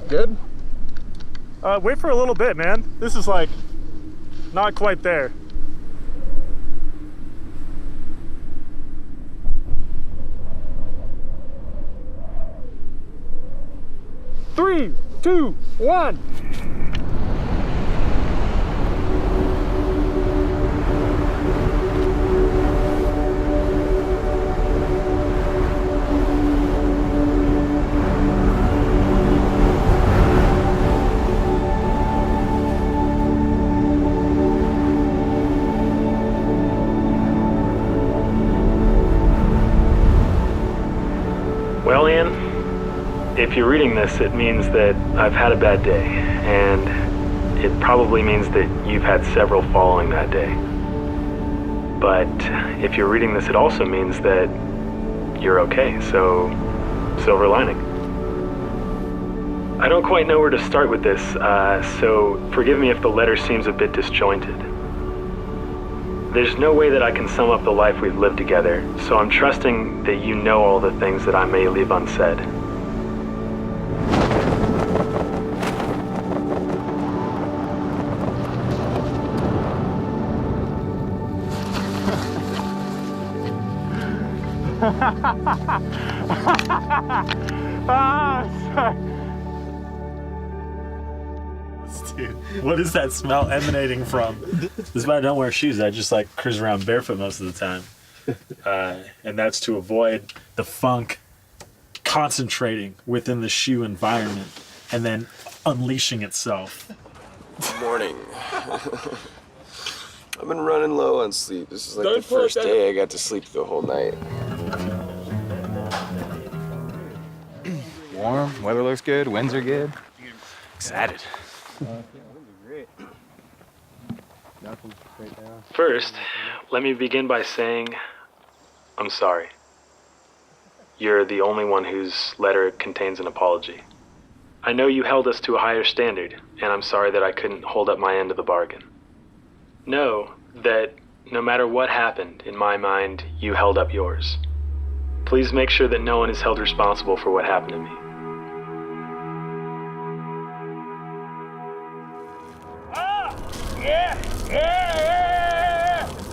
Good? Wait for a little bit, man. This is like not quite there. Three, two, one. Well, Ian, if you're reading this, it means that I've had a bad day, and it probably means that you've had several following that day. But if you're reading this, it also means that you're okay, so silver lining. I don't quite know where to start with this, so forgive me if the letter seems a bit disjointed. There's no way that I can sum up the life we've lived together, so I'm trusting that you know all the things that I may leave unsaid. Dude, what is that smell emanating from? This is why I don't wear shoes. I just like cruise around barefoot most of the time. And that's to avoid the funk concentrating within the shoe environment and then unleashing itself. Good morning. I've been running low on sleep. This is like the first day I got to sleep the whole night. Warm, weather looks good, winds are good. Excited. First, let me begin by saying I'm sorry. You're the only one whose letter contains an apology. I know you held us to a higher standard, and I'm sorry that I couldn't hold up my end of the bargain. Know that no matter what happened, in my mind, you held up yours. Please make sure that no one is held responsible for what happened to me.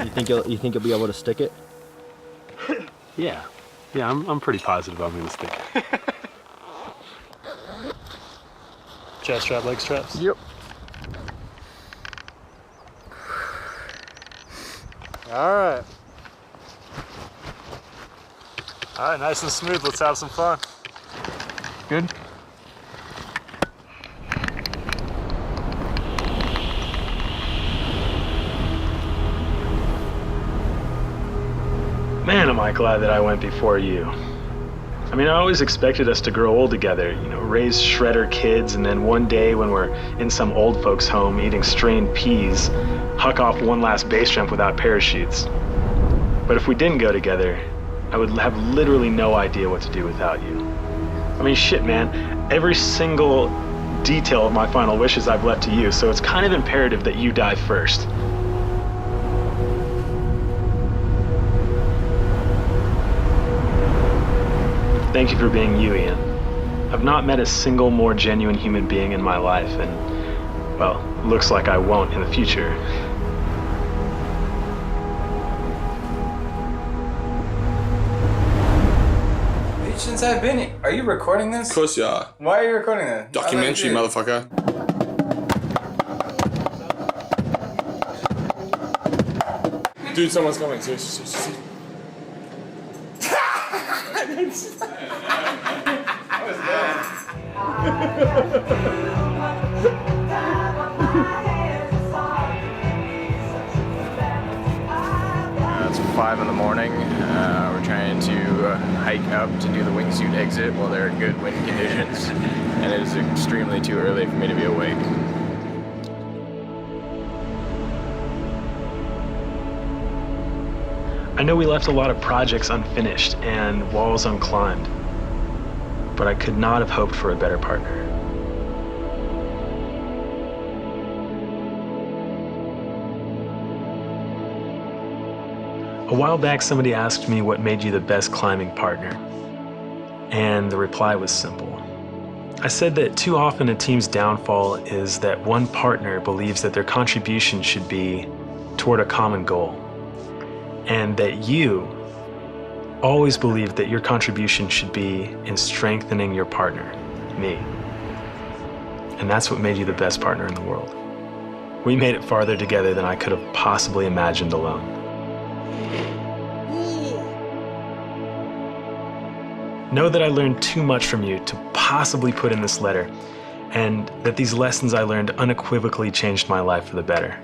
You think you'll be able to stick it? Yeah, I'm pretty positive I'm gonna stick it. Chest strap, leg straps? Yep. All right, nice and smooth. Let's have some fun. Good? Man, am I glad that I went before you. I mean, I always expected us to grow old together, raise shredder kids, and then one day when we're in some old folks' home eating strained peas, huck off one last base jump without parachutes. But if we didn't go together, I would have literally no idea what to do without you. I mean, shit, man, every single detail of my final wishes I've left to you, so it's kind of imperative that you die first. Thank you for being you, Ian. I've not met a single more genuine human being in my life, and, well, looks like I won't in the future. Since I've been here. Are you recording this? Of course you are. Why are you recording this? Documentary, motherfucker. Dude, someone's coming. Seriously. It's 5 in the morning. We're trying to hike up to do the wingsuit exit while there are good wind conditions, and it is extremely too early for me to be awake. I know we left a lot of projects unfinished and walls unclimbed, but I could not have hoped for a better partner. A while back, somebody asked me what made you the best climbing partner, and the reply was simple. I said that too often a team's downfall is that one partner believes that their contribution should be toward a common goal, and that you always believed that your contribution should be in strengthening your partner, me. And that's what made you the best partner in the world. We made it farther together than I could have possibly imagined alone. Know that I learned too much from you to possibly put in this letter, and that these lessons I learned unequivocally changed my life for the better.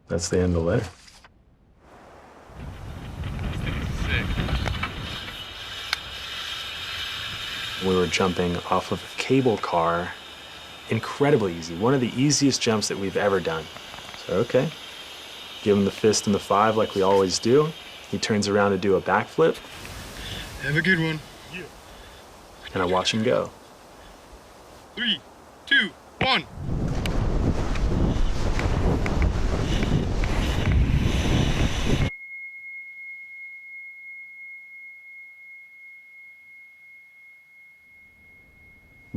That's the end of the letter. We were jumping off of a cable car, incredibly easy. One of the easiest jumps that we've ever done. So, okay, give him the fist and the 5 like we always do. He turns around to do a backflip. Have a good one. And I watch him go. 3, 2, 1.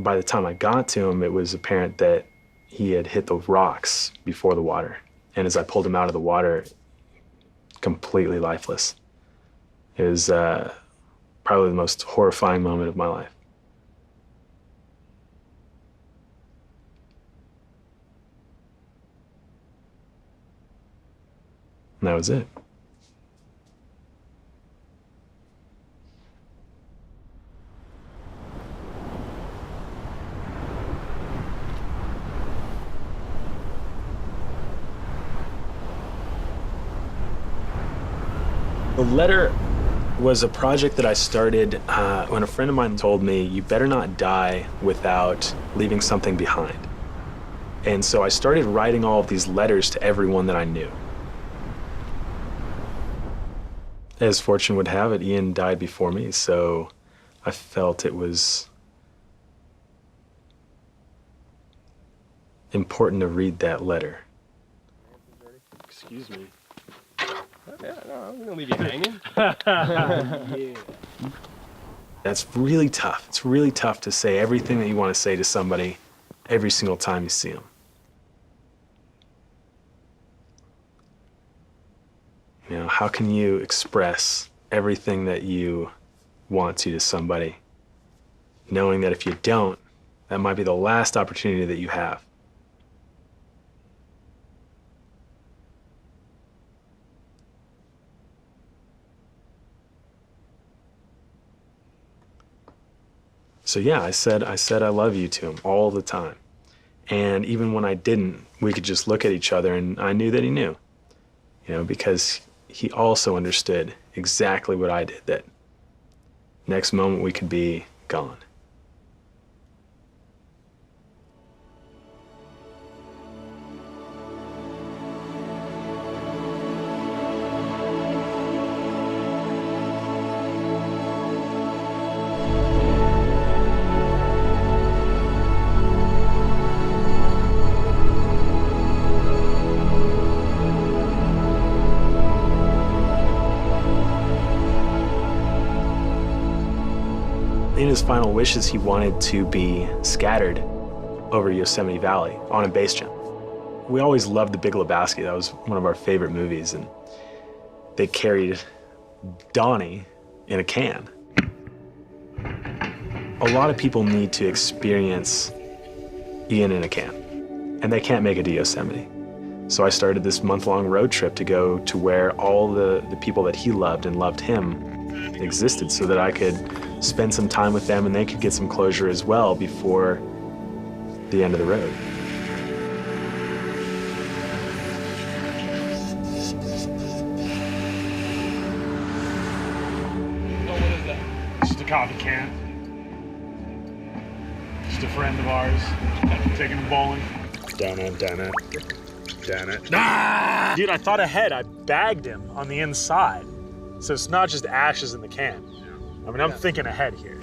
By the time I got to him, it was apparent that he had hit the rocks before the water. And as I pulled him out of the water, completely lifeless. It was probably the most horrifying moment of my life. And that was it. The letter was a project that I started when a friend of mine told me, you better not die without leaving something behind. And so I started writing all of these letters to everyone that I knew. As fortune would have it, Ian died before me, so I felt it was important to read that letter. Excuse me. Yeah, no, I'm gonna leave you hanging. That's really tough. It's really tough to say everything that you want to say to somebody every single time you see them. You know, how can you express everything that you want to somebody, knowing that if you don't, that might be the last opportunity that you have? So yeah, I said I love you to him all the time. And even when I didn't, we could just look at each other and I knew that he knew. You know, because he also understood exactly what I did, that next moment we could be gone. In his final wishes, he wanted to be scattered over Yosemite Valley on a base jump. We always loved The Big Lebowski. That was one of our favorite movies. And they carried Donnie in a can. A lot of people need to experience Ian in a can, and they can't make it to Yosemite. So I started this month-long road trip to go to where all the people that he loved and loved him existed, so that I could spend some time with them and they could get some closure as well before the end of the road. Oh, what is that? Just a coffee can. Just a friend of ours. Taking him bowling. Down it. Ah! Dude, I thought ahead. I bagged him on the inside. So it's not just ashes in the can. I mean, I'm thinking ahead here.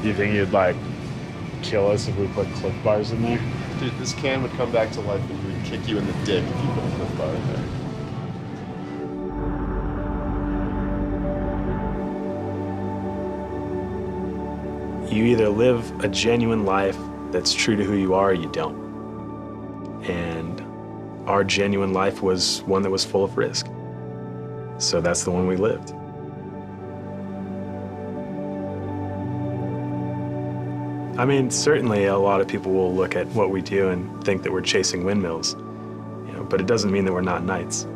Do you think he'd, like, kill us if we put Clif Bars in there? Dude, this can would come back to life and he would kick you in the dick if you put a Clif Bar in there. You either live a genuine life that's true to who you are or you don't. And our genuine life was one that was full of risk. So that's the one we lived. I mean, certainly a lot of people will look at what we do and think that we're chasing windmills, but it doesn't mean that we're not knights.